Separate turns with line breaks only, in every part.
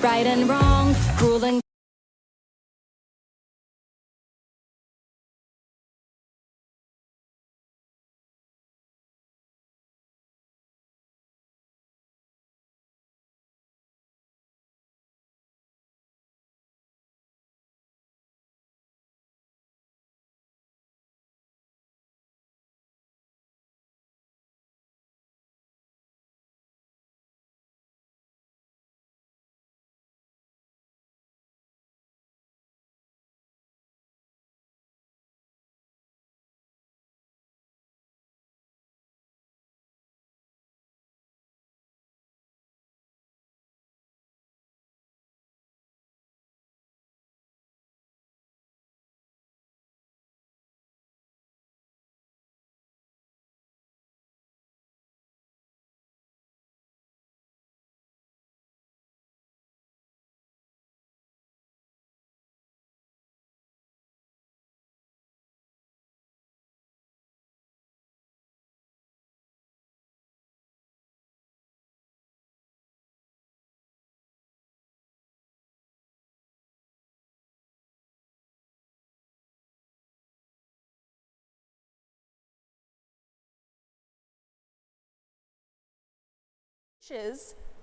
right and wrong, cruel and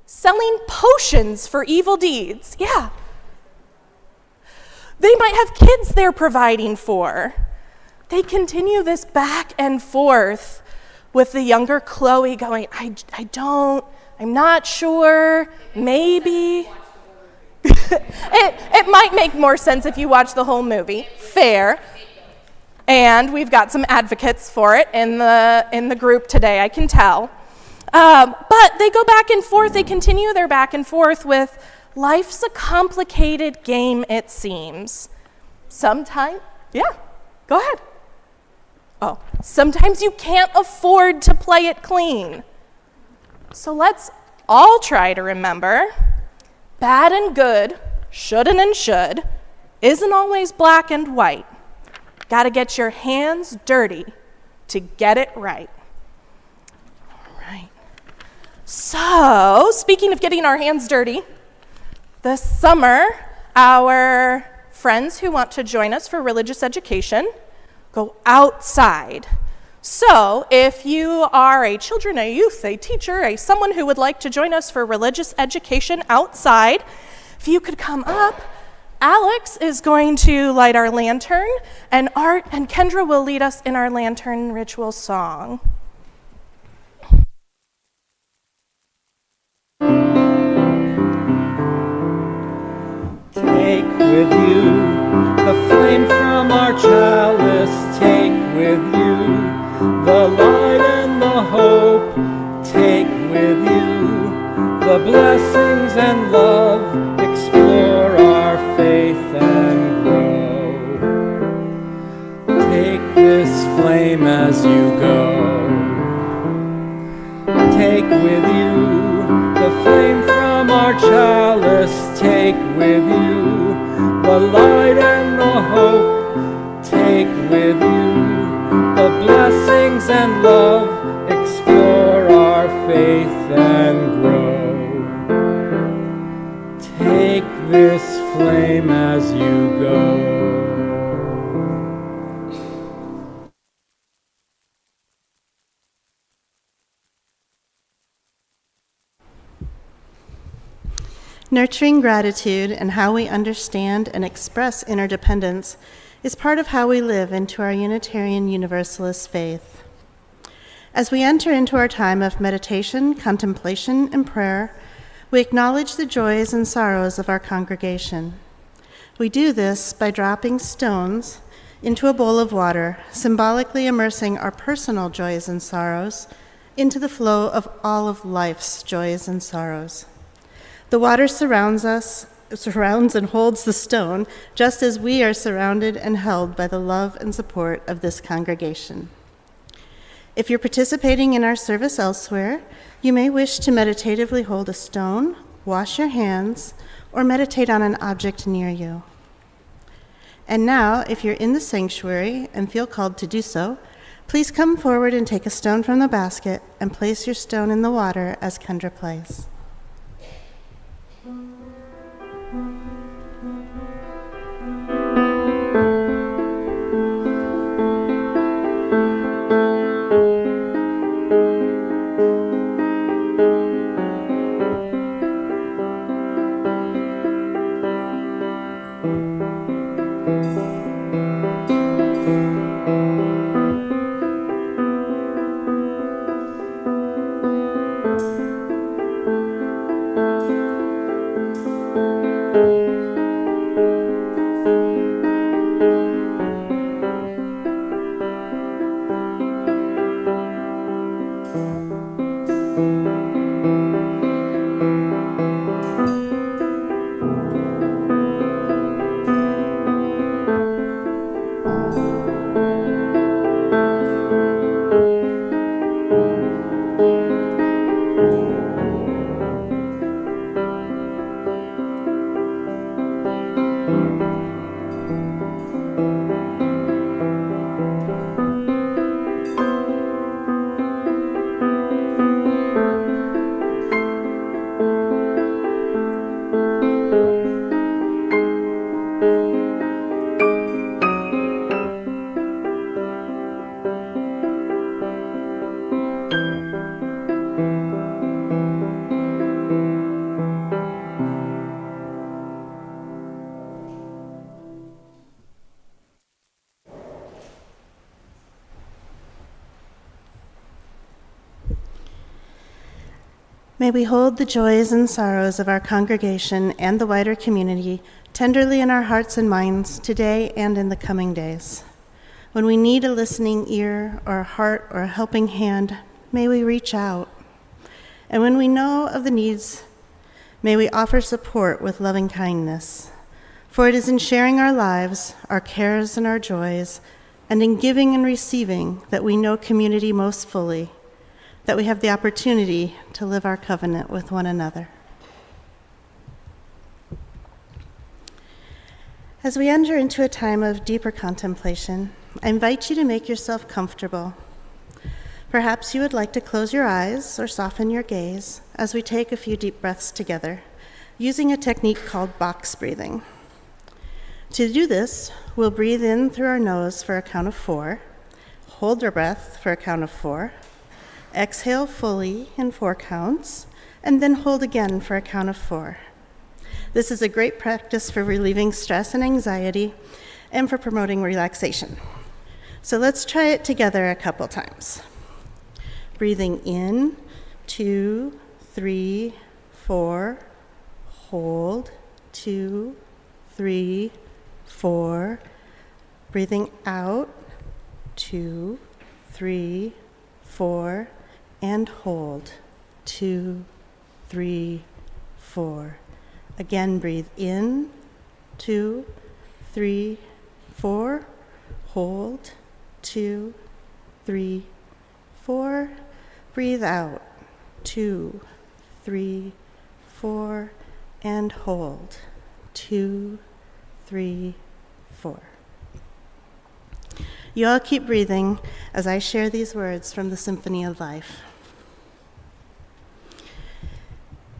selling potions for evil deeds. Yeah. They might have kids they're providing for. They continue this back and forth with the younger Chloe going, I'm not sure, maybe. It might make more sense if you watch the whole movie. Fair. And we've got some advocates for it in the group today, I can tell. But they go back and forth, they continue their back and forth with, life's a complicated game, it seems. Sometimes, yeah, go ahead. Oh, sometimes you can't afford to play it clean. So let's all try to remember, bad and good, shouldn't and should, isn't always black and white. Gotta get your hands dirty to get it right. So, speaking of getting our hands dirty, this summer, our friends who want to join us for religious education go outside. So, if you are a children, a youth, a teacher, someone who would like to join us for religious education outside, if you could come up, Alex is going to light our lantern, and Art and Kendra will lead us in our lantern ritual song.
Take with you the flame from our chalice. Take with you the light and the hope. Take with you the blessings and love. Explore our faith and grow. Take this flame as you go. Take with you the flame from our chalice. Take with you the light and the hope. Take with you the blessings and love. Explore our faith and grow. Take this flame as you go.
Nurturing gratitude and how we understand and express interdependence is part of how we live into our Unitarian Universalist faith. As we enter into our time of meditation, contemplation, and prayer, we acknowledge the joys and sorrows of our congregation. We do this by dropping stones into a bowl of water, symbolically immersing our personal joys and sorrows into the flow of all of life's joys and sorrows. The water surrounds and holds the stone, just as we are surrounded and held by the love and support of this congregation. If you're participating in our service elsewhere, you may wish to meditatively hold a stone, wash your hands, or meditate on an object near you. And now, if you're in the sanctuary and feel called to do so, please come forward and take a stone from the basket and place your stone in the water as Kendra plays. May we hold the joys and sorrows of our congregation and the wider community tenderly in our hearts and minds today and in the coming days. When we need a listening ear or a heart or a helping hand, may we reach out. And when we know of the needs, may we offer support with loving kindness. For it is in sharing our lives, our cares and our joys, and in giving and receiving that we know community most fully, that we have the opportunity to live our covenant with one another. As we enter into a time of deeper contemplation, I invite you to make yourself comfortable. Perhaps you would like to close your eyes or soften your gaze as we take a few deep breaths together, using a technique called box breathing. To do this, we'll breathe in through our nose for a count of 4, hold our breath for a count of 4, exhale fully in 4 counts, and then hold again for a count of 4. This is a great practice for relieving stress and anxiety and for promoting relaxation. So let's try it together a couple times. Breathing in, 2, 3, 4, hold, 2, 3, 4. Breathing out, 2, 3, 4. And hold, 2, 3, 4. Again, breathe in, 2, 3, 4. Hold, 2, 3, 4. Breathe out, 2, 3, 4. And hold, 2, 3, 4. You all keep breathing as I share these words from the Symphony of Life.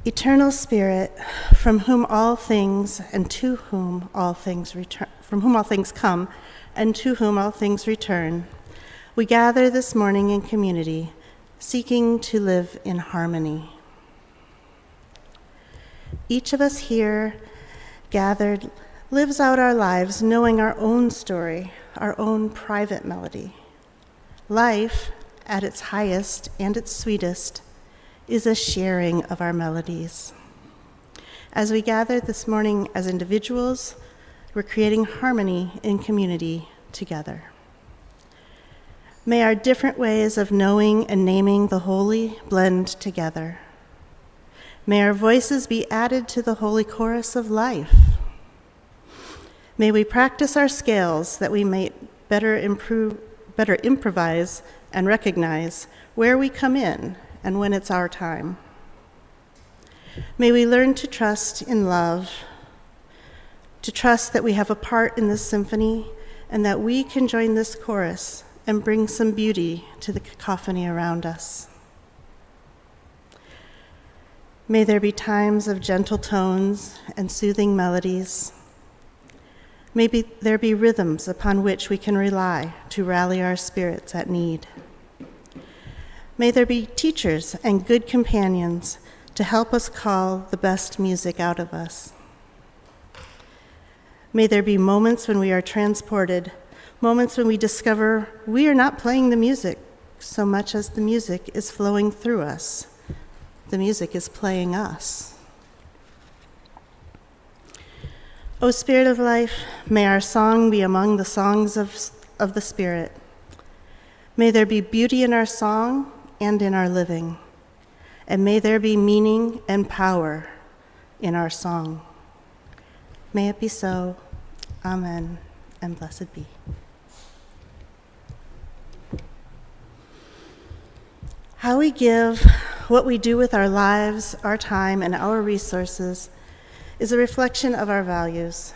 Eternal Spirit, from whom all things and to whom all things return, from whom all things come and to whom all things return, we gather this morning in community, seeking to live in harmony. Each of us here gathered lives out our lives knowing our own story, our own private melody. Life, at its highest and its sweetest, is a sharing of our melodies. As we gather this morning as individuals, we're creating harmony in community together. May our different ways of knowing and naming the holy blend together. May our voices be added to the holy chorus of life. May we practice our scales that we may better improvise and recognize where we come in and when it's our time. May we learn to trust in love, to trust that we have a part in this symphony and that we can join this chorus and bring some beauty to the cacophony around us. May there be times of gentle tones and soothing melodies. May there be rhythms upon which we can rely to rally our spirits at need. May there be teachers and good companions to help us call the best music out of us. May there be moments when we are transported, moments when we discover we are not playing the music so much as the music is flowing through us. The music is playing us. O Spirit of life, may our song be among the songs of the Spirit. May there be beauty in our song and in our living. And may there be meaning and power in our song. May it be so. Amen, and blessed be. How we give, what we do with our lives, our time, and our resources is a reflection of our values.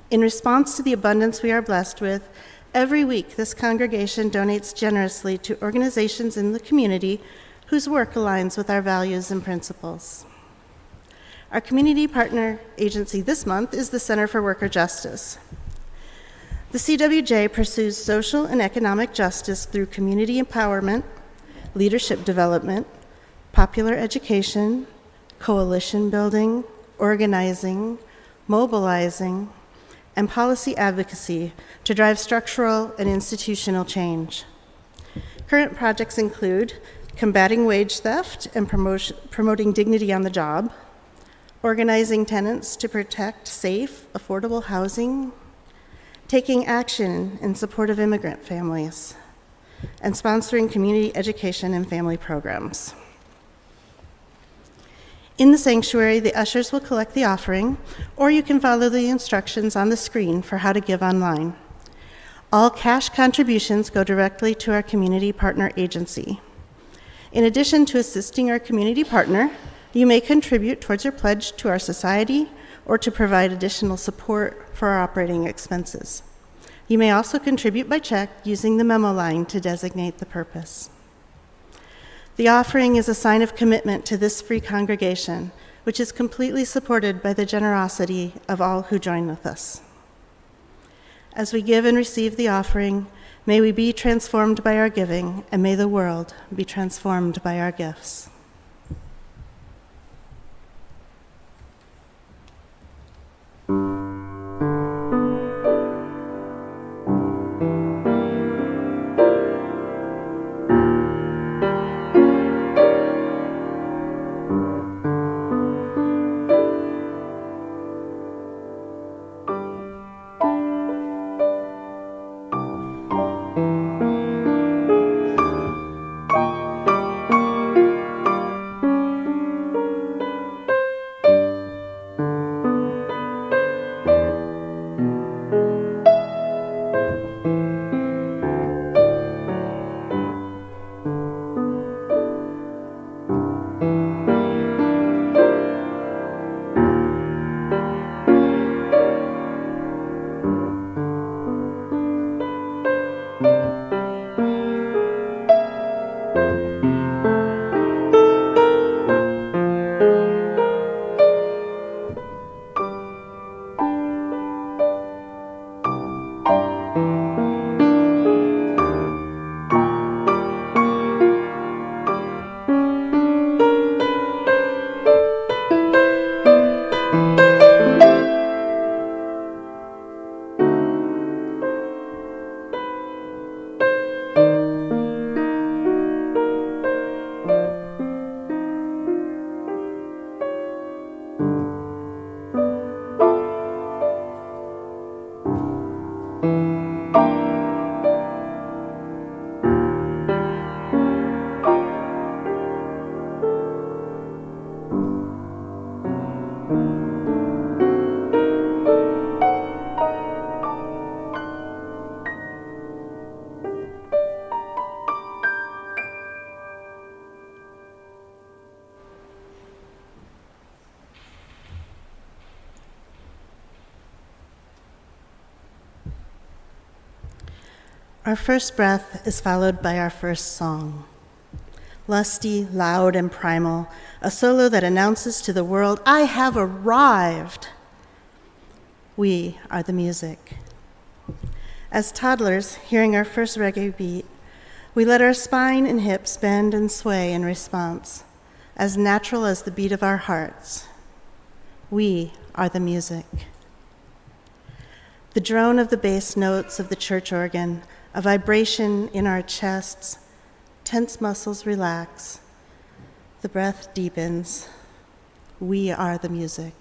In response to the abundance we are blessed with, every week this congregation donates generously to organizations in the community whose work aligns with our values and principles. Our community partner agency this month is the Center for Worker Justice. The CWJ pursues social and economic justice through community empowerment, leadership development, popular education, coalition building, organizing, mobilizing, and policy advocacy to drive structural and institutional change. Current projects include combating wage theft and promoting dignity on the job, organizing tenants to protect safe, affordable housing, taking action in support of immigrant families, and sponsoring community education and family programs. In the sanctuary, the ushers will collect the offering, or you can follow the instructions on the screen for how to give online. All cash contributions go directly to our community partner agency. In addition to assisting our community partner, you may contribute towards your pledge to our society or to provide additional support for our operating expenses. You may also contribute by check using the memo line to designate the purpose. The offering is a sign of commitment to this free congregation, which is completely supported by the generosity of all who join with us. As we give and receive the offering, may we be transformed by our giving, and may the world be transformed by our gifts. Our first breath is followed by our first song. Lusty, loud, and primal, a solo that announces to the world, I have arrived. We are the music. As toddlers, hearing our first reggae beat, we let our spine and hips bend and sway in response, as natural as the beat of our hearts. We are the music. The drone of the bass notes of the church organ, a vibration in our chests, tense muscles relax, the breath deepens. We are the music.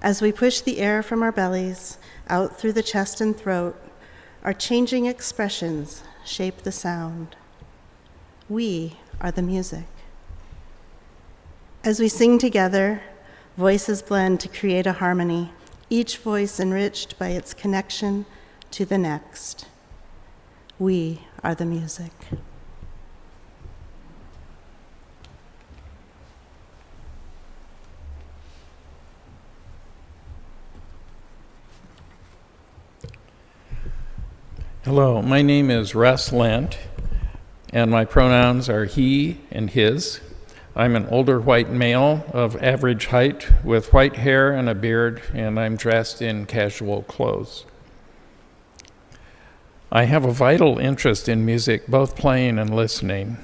As we push the air from our bellies out through the chest and throat, our changing expressions shape the sound. We are the music. As we sing together, voices blend to create a harmony, each voice enriched by its connection to the next. We are the music.
Hello, my name is Russ Lenth, and my pronouns are he and his. I'm an older white male of average height with white hair and a beard, and I'm dressed in casual clothes. I have a vital interest in music, both playing and listening,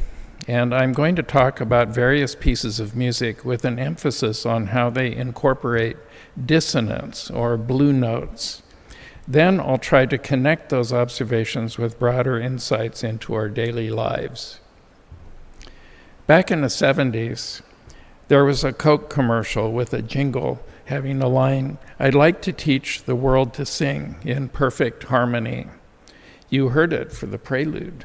and I'm going to talk about various pieces of music with an emphasis on how they incorporate dissonance or blue notes. Then I'll try to connect those observations with broader insights into our daily lives. Back in the 70s, there was a Coke commercial with a jingle having the line, "I'd like to teach the world to sing in perfect harmony." You heard it for the prelude.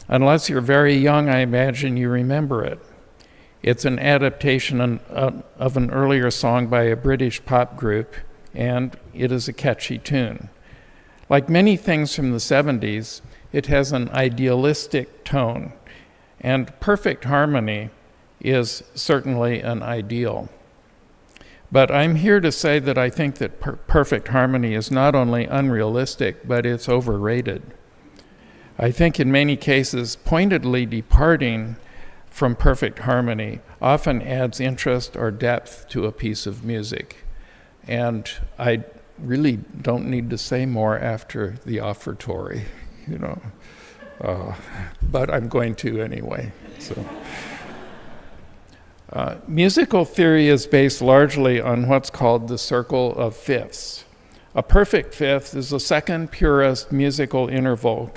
Unless you're very young, I imagine you remember it. It's an adaptation of an earlier song by a British pop group, and it is a catchy tune. Like many things from the 70s, it has an idealistic tone, and perfect harmony is certainly an ideal. But I'm here to say that I think that perfect harmony is not only unrealistic, but it's overrated. I think in many cases, pointedly departing from perfect harmony often adds interest or depth to a piece of music. And I really don't need to say more after the offertory, but I'm going to anyway. So, musical theory is based largely on what's called the circle of fifths. A perfect fifth is the second purest musical interval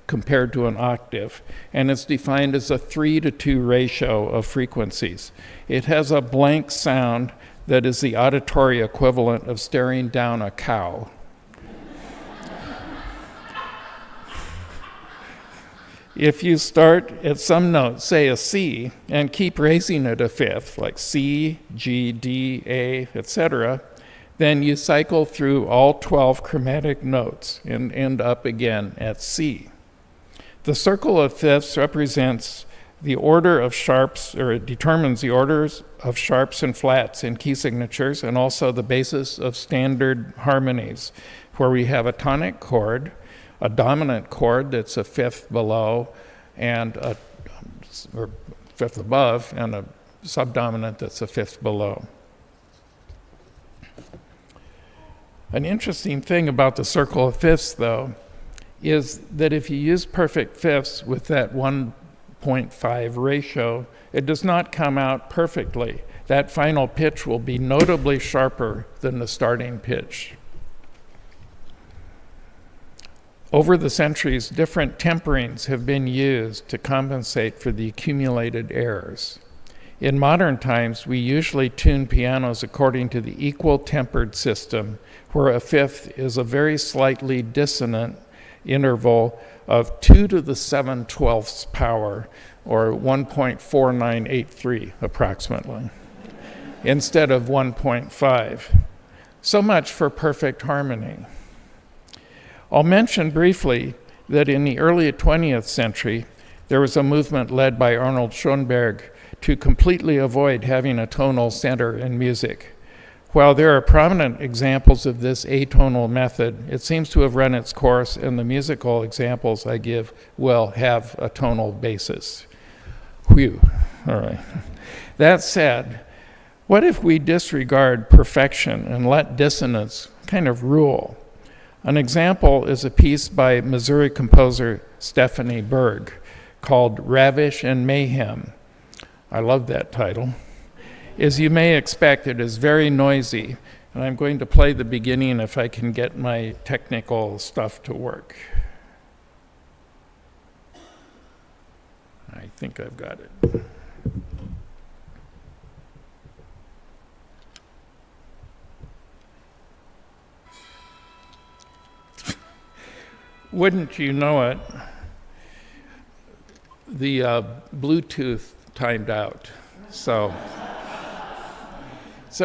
compared to an octave, and it's defined as a 3-to-2 ratio of frequencies. It has a blank sound that is the auditory equivalent of staring down a cow. If you start at some note, say a C, and keep raising it a fifth, like C, G, D, A, etc., then you cycle through all 12 chromatic notes and end up again at C. The circle of fifths represents the order of sharps, or it determines the orders of sharps and flats in key signatures, and also the basis of standard harmonies, where we have a tonic chord, a dominant chord that's a fifth below, or fifth above, and a subdominant that's a fifth below. An interesting thing about the circle of fifths, though, is that if you use perfect fifths with that 1.5 ratio, it does not come out perfectly. That final pitch will be notably sharper than the starting pitch. Over the centuries, different temperings have been used to compensate for the accumulated errors. In modern times, we usually tune pianos according to the equal tempered system, where a fifth is a very slightly dissonant interval of 2 to the 7/12 power, or 1.4983 approximately, instead of 1.5. So much for perfect harmony. I'll mention briefly that in the early 20th century, there was a movement led by Arnold Schoenberg to completely avoid having a tonal center in music. While there are prominent examples of this atonal method, it seems to have run its course, and the musical examples I give will have a tonal basis. Whew, all right. That said, what if we disregard perfection and let dissonance kind of rule? An example is a piece by Missouri composer Stephanie Berg called Ravish and Mayhem. I love that title. As you may expect, it is very noisy, and I'm going to play the beginning if I can get my technical stuff to work. I think I've got it. Wouldn't you know it, the Bluetooth timed out. So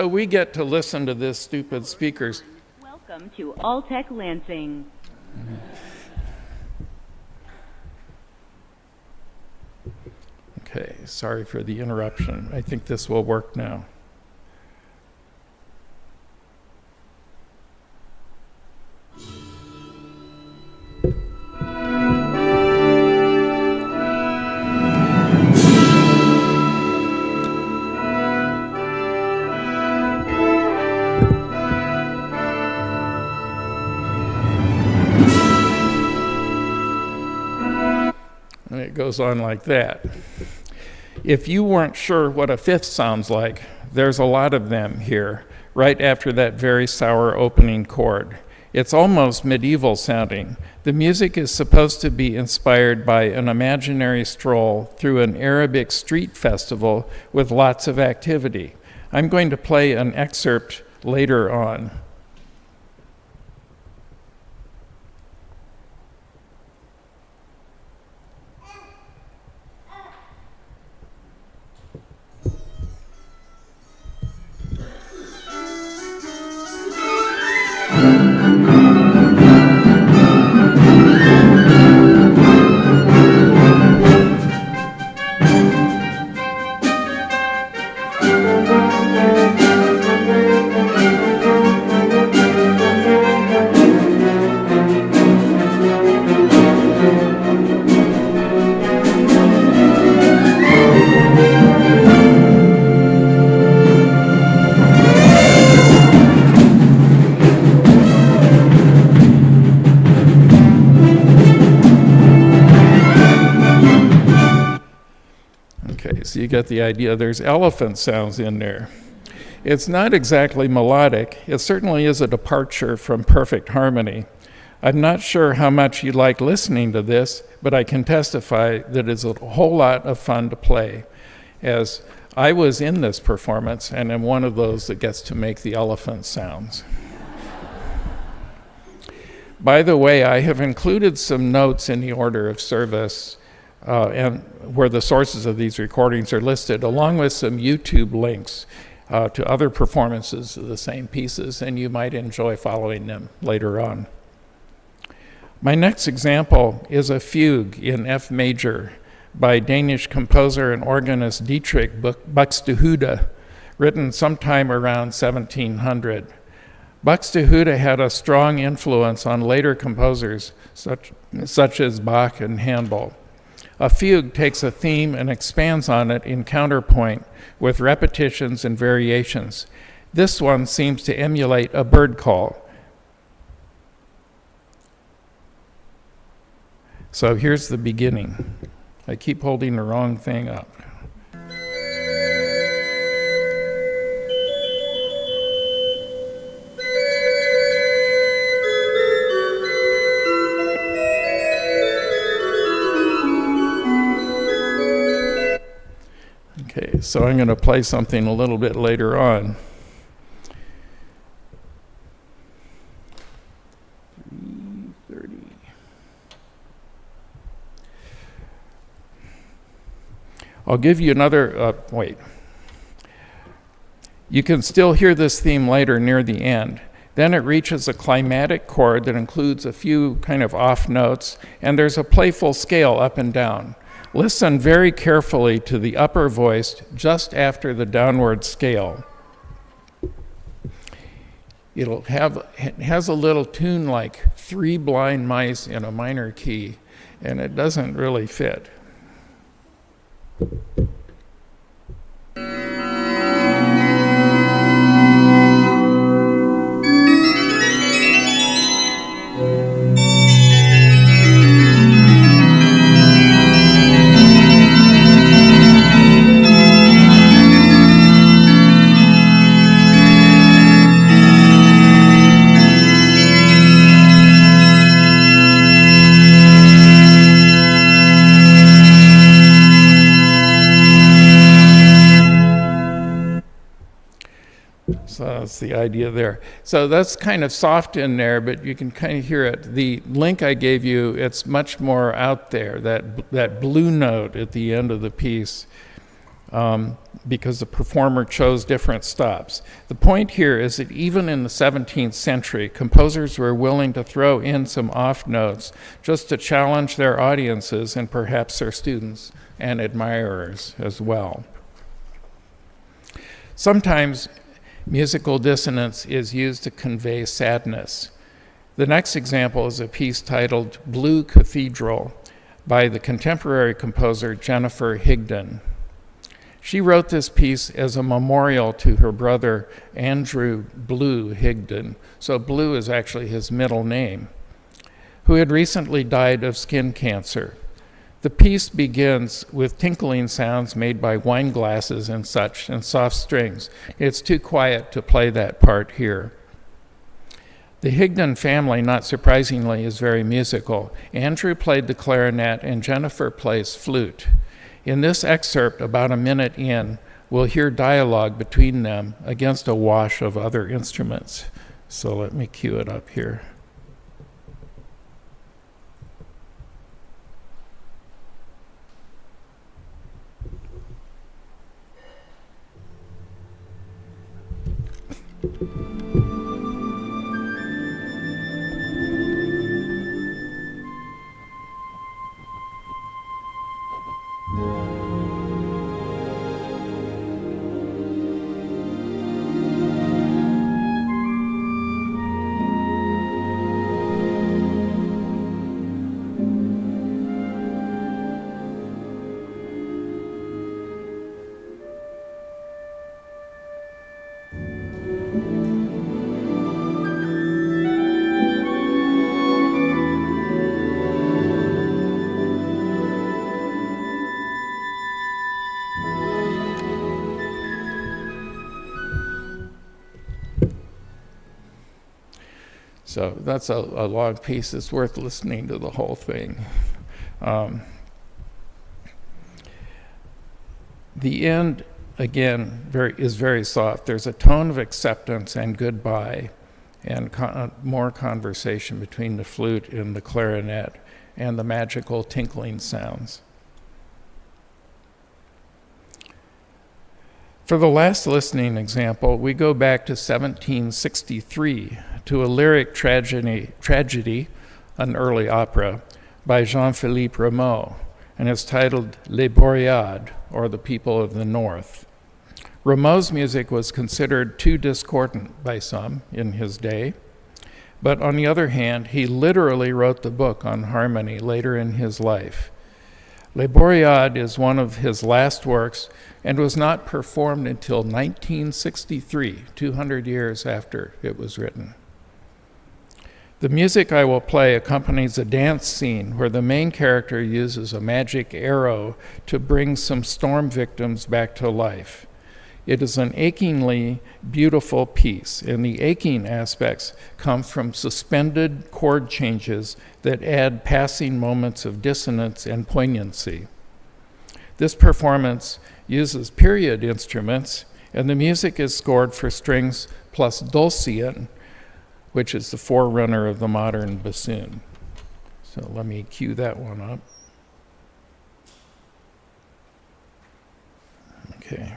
we get to listen to this stupid speakers.
Welcome to Alltech Lansing.
Okay, sorry for the interruption. I think this will work now. And it goes on like that. If you weren't sure what a fifth sounds like, there's a lot of them here, right after that very sour opening chord. It's almost medieval sounding. The music is supposed to be inspired by an imaginary stroll through an Arabic street festival with lots of activity. I'm going to play an excerpt later on. So you get the idea. There's elephant sounds in there. It's not exactly melodic. It certainly is a departure from perfect harmony. I'm not sure how much you like listening to this, but I can testify that it's a whole lot of fun to play, as I was in this performance and am one of those that gets to make the elephant sounds. By the way, I have included some notes in the order of service and where the sources of these recordings are listed, along with some YouTube links to other performances of the same pieces, and you might enjoy following them later on. My next example is a fugue in F major by Danish composer and organist Dietrich Buxtehude, written sometime around 1700. Buxtehude had a strong influence on later composers such as Bach and Handel. A fugue takes a theme and expands on it in counterpoint with repetitions and variations. This one seems to emulate a bird call. So here's the beginning. I keep holding the wrong thing up. Okay, so I'm going to play something a little bit later on. I'll give you another, wait. You can still hear this theme later near the end. Then it reaches a climatic chord that includes a few kind of off notes, and there's a playful scale up and down. Listen very carefully to the upper voice just after the downward scale. It has a little tune like Three Blind Mice in a minor key, and it doesn't really fit. So that's the idea there. So that's kind of soft in there, but you can kind of hear it. The link I gave you, it's much more out there, that blue note at the end of the piece, because the performer chose different stops. The point here is that even in the 17th century, composers were willing to throw in some off notes just to challenge their audiences and perhaps their students and admirers as well. Sometimes musical dissonance is used to convey sadness. The next example is a piece titled Blue Cathedral by the contemporary composer Jennifer Higdon. She wrote this piece as a memorial to her brother Andrew Blue Higdon, so Blue is actually his middle name, who had recently died of skin cancer. The piece begins with tinkling sounds made by wine glasses and such, and soft strings. It's too quiet to play that part here. The Higdon family, not surprisingly, is very musical. Andrew played the clarinet and Jennifer plays flute. In this excerpt, about a minute in, we'll hear dialogue between them against a wash of other instruments. So let me cue it up here. So that's a long piece. It's worth listening to the whole thing. The end, again, is very soft. There's a tone of acceptance and goodbye, and more conversation between the flute and the clarinet and the magical tinkling sounds. For the last listening example, we go back to 1763 to a lyric tragedy, an early opera, by Jean-Philippe Rameau, and it's titled Les Boreades, or The People of the North. Rameau's music was considered too discordant by some in his day, but on the other hand, he literally wrote the book on harmony later in his life. Les Boreades is one of his last works and was not performed until 1963, 200 years after it was written. The music I will play accompanies a dance scene where the main character uses a magic arrow to bring some storm victims back to life. It is an achingly beautiful piece, and the aching aspects come from suspended chord changes that add passing moments of dissonance and poignancy. This performance uses period instruments, and the music is scored for strings plus dulcian, which is the forerunner of the modern bassoon. So let me cue that one up. Okay.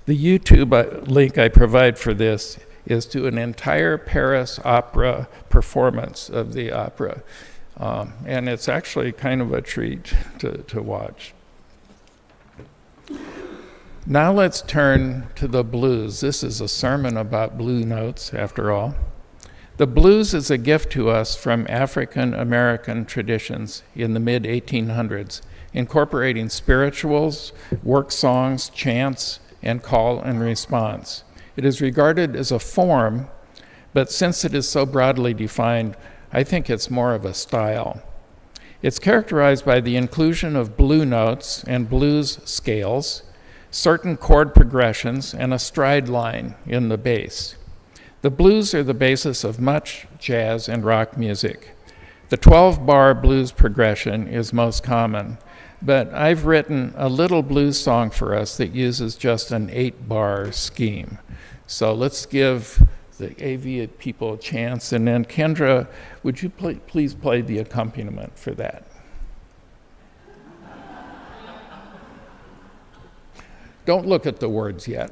The YouTube link I provide for this is to an entire Paris opera performance of the opera. And it's actually kind of a treat to watch. Now let's turn to the blues. This is a sermon about blue notes, after all. The blues is a gift to us from African American traditions in the mid-1800s, incorporating spirituals, work songs, chants, and call and response. It is regarded as a form, but since it is so broadly defined, I think it's more of a style. It's characterized by the inclusion of blue notes and blues scales, certain chord progressions, and a stride line in the bass. The blues are the basis of much jazz and rock music. The 12-bar blues progression is most common, but I've written a little blues song for us that uses just an 8-bar scheme. So let's give the AV people a chance, and then Kendra, would you please play the accompaniment for that? Don't look at the words yet.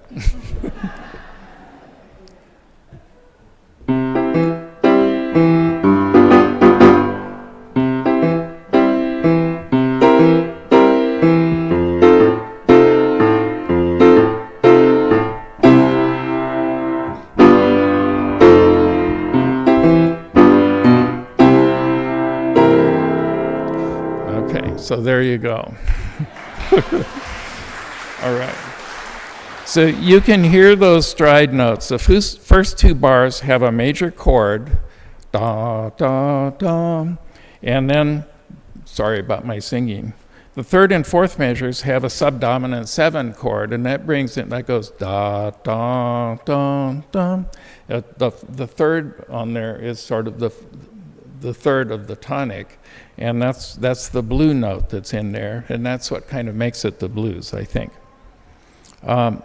Okay, so there you go. All right. So you can hear those stride notes. The first 2 bars have a major chord, da, da, da, and then, sorry about my singing, the 3rd and 4th measures have a subdominant 7 chord, and that goes da, da, da, da. The 3rd on there is sort of the 3rd of the tonic, and that's the blue note that's in there, and that's what kind of makes it the blues, I think. So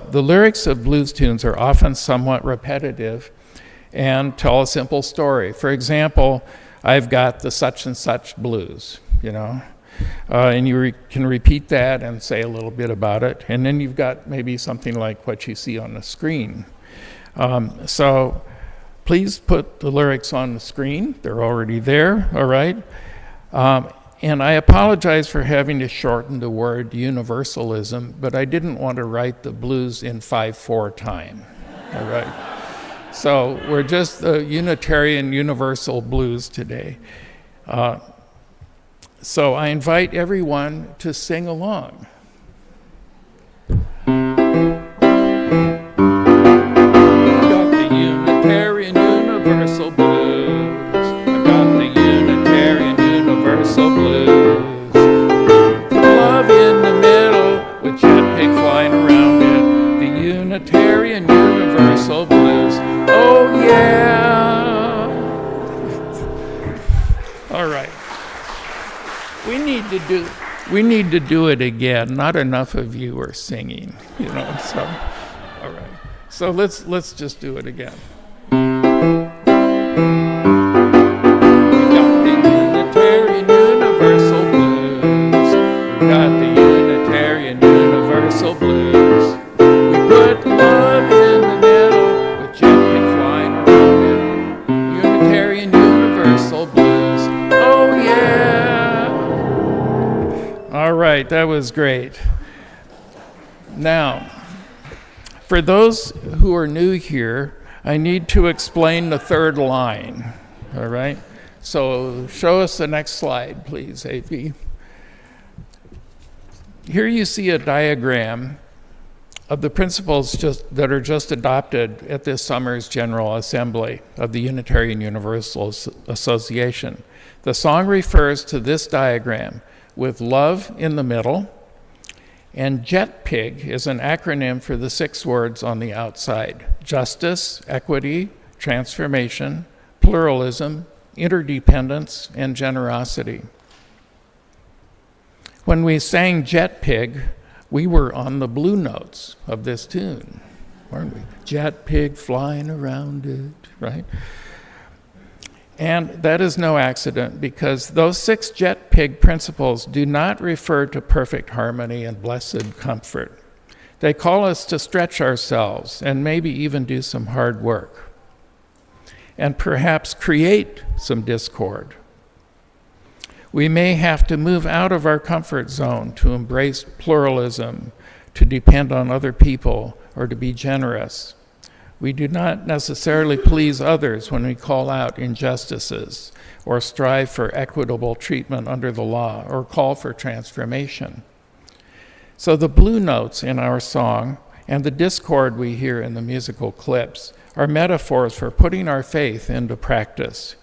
the lyrics of blues tunes are often somewhat repetitive and tell a simple story. For example, I've got the such and such blues, and you can repeat that and say a little bit about it, and then you've got maybe something like what you see on the screen. So please put the lyrics on the screen. They're already there, all right? And I apologize for having to shorten the word universalism, but I didn't want to write the blues in 5/4 time, all right? So we're just the Unitarian Universal Blues today. So I invite everyone to sing along. I've got the Unitarian Universal Blues. I've got the Unitarian Universal Blues. Love in the middle with jet pig flying around it. The Unitarian Universal Blues. Oh yeah. All right. We need to do it again. Not enough of you are singing, so all right. So let's just do it again. Got the Unitarian Universal Blues. We put love in the middle with jet pig flying around it. Unitarian Universal Blues. Oh yeah! All right, that was great. Now, for those who are new here, I need to explain the 3rd line. All right? So show us the next slide, please, AP. Here you see a diagram of the principles that are just adopted at this summer's General Assembly of the Unitarian Universalist Association. The song refers to this diagram with love in the middle, and JETPIG is an acronym for the 6 words on the outside: justice, equity, transformation, pluralism, interdependence, and generosity. When we sang JETPIG, we were on the blue notes of this tune, weren't we? JETPIG flying around it, right? And that is no accident, because those 6 JETPIG principles do not refer to perfect harmony and blessed comfort. They call us to stretch ourselves and maybe even do some hard work, and perhaps create some discord. We may have to move out of our comfort zone to embrace pluralism, to depend on other people, or to be generous. We do not necessarily please others when we call out injustices or strive for equitable treatment under the law or call for transformation. So the blue notes in our song and the discord we hear in the musical clips are metaphors for putting our faith into practice.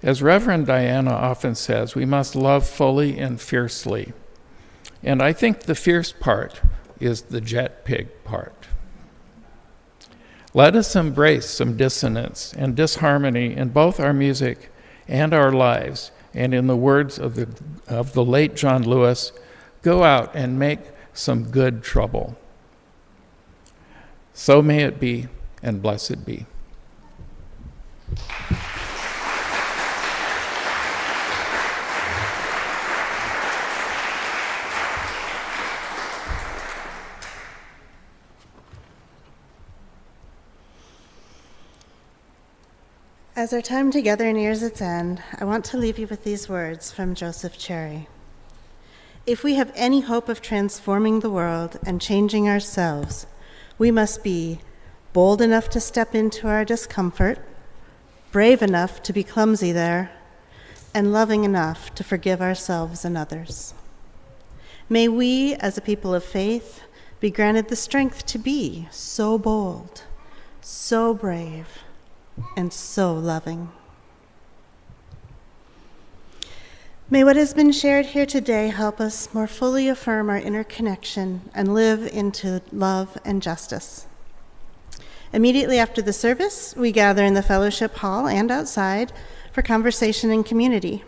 As Reverend Diana often says, we must love fully and fiercely. And I think the fierce part is the jet pig part. Let us embrace some dissonance and disharmony in both our music and our lives, and in the words of the late John Lewis, go out and make some good trouble. So may it be, and blessed be.
As our time together nears its end, I want to leave you with these words from Joseph Cherry. If we have any hope of transforming the world and changing ourselves, we must be bold enough to step into our discomfort, brave enough to be clumsy there, and loving enough to forgive ourselves and others. May we, as a people of faith, be granted the strength to be so bold, so brave, and so loving. May what has been shared here today help us more fully affirm our inner connection and live into love and justice. Immediately after the service, we gather in the fellowship hall and outside for conversation and community.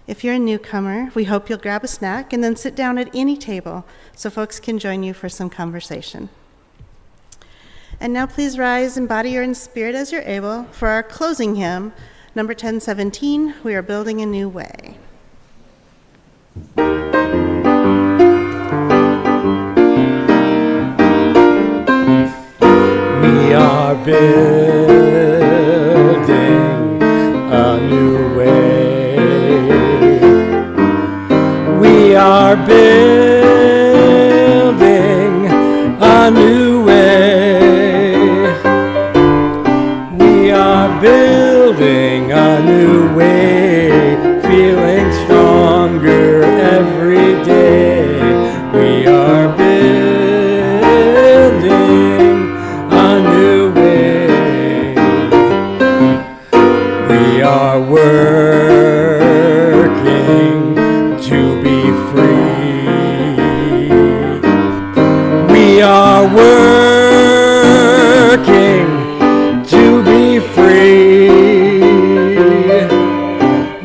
If you're a newcomer, we hope you'll grab a snack and then sit down at any table so folks can join you for some conversation. And now please rise in body or in spirit as you're able for our closing hymn, number 1017, We Are Building a New Way.
We are building a new way. We are building a new way. We are building a new way, feeling stronger every day. We are building a new way. We are working to be free. We are working to be free.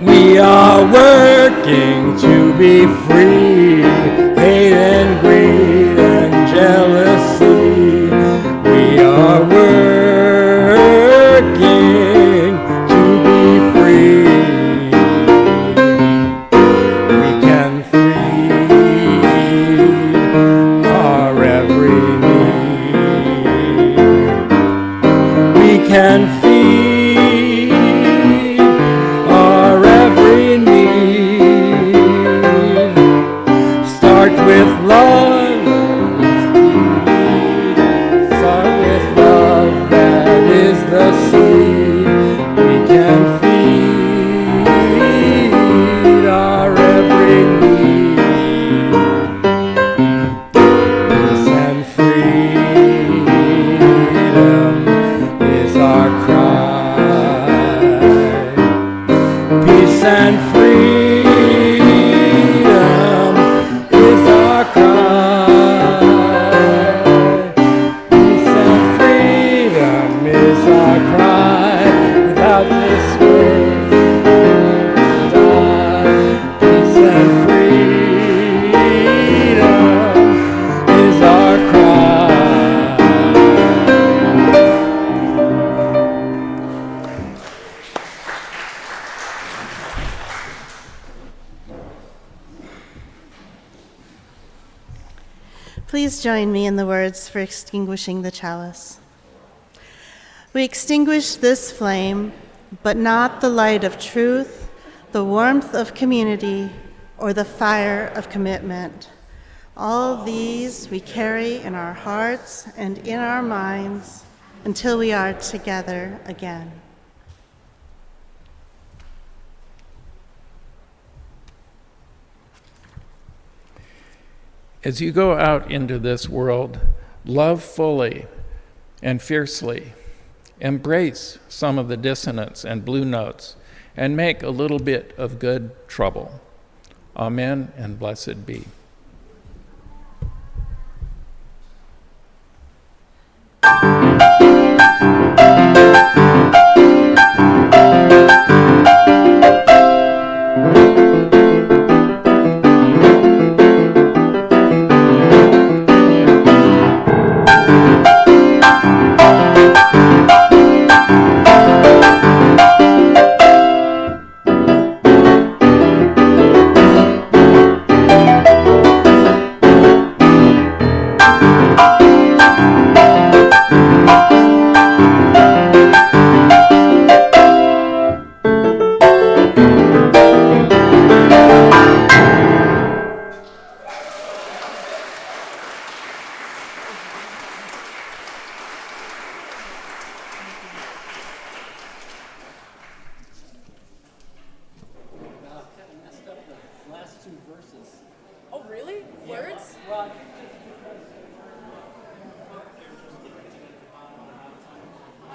We are working to be free. Hate and greed and jealousy. We are working to be free. We can feed our every need. We can feed our every need. Start with love. Start with love, that is the seed. We can feed our every need. Peace and freedom is our cry. Peace and freedom is our cry.
Please join me in the words for extinguishing the chalice. We extinguish this flame, but not the light of truth, the warmth of community, or the fire of commitment. All these we carry in our hearts and in our minds until we are together again.
As you go out into this world, love fully and fiercely. Embrace some of the dissonance and blue notes, and make a little bit of good trouble. Amen, and blessed be.
Oh, really? Words?
Well,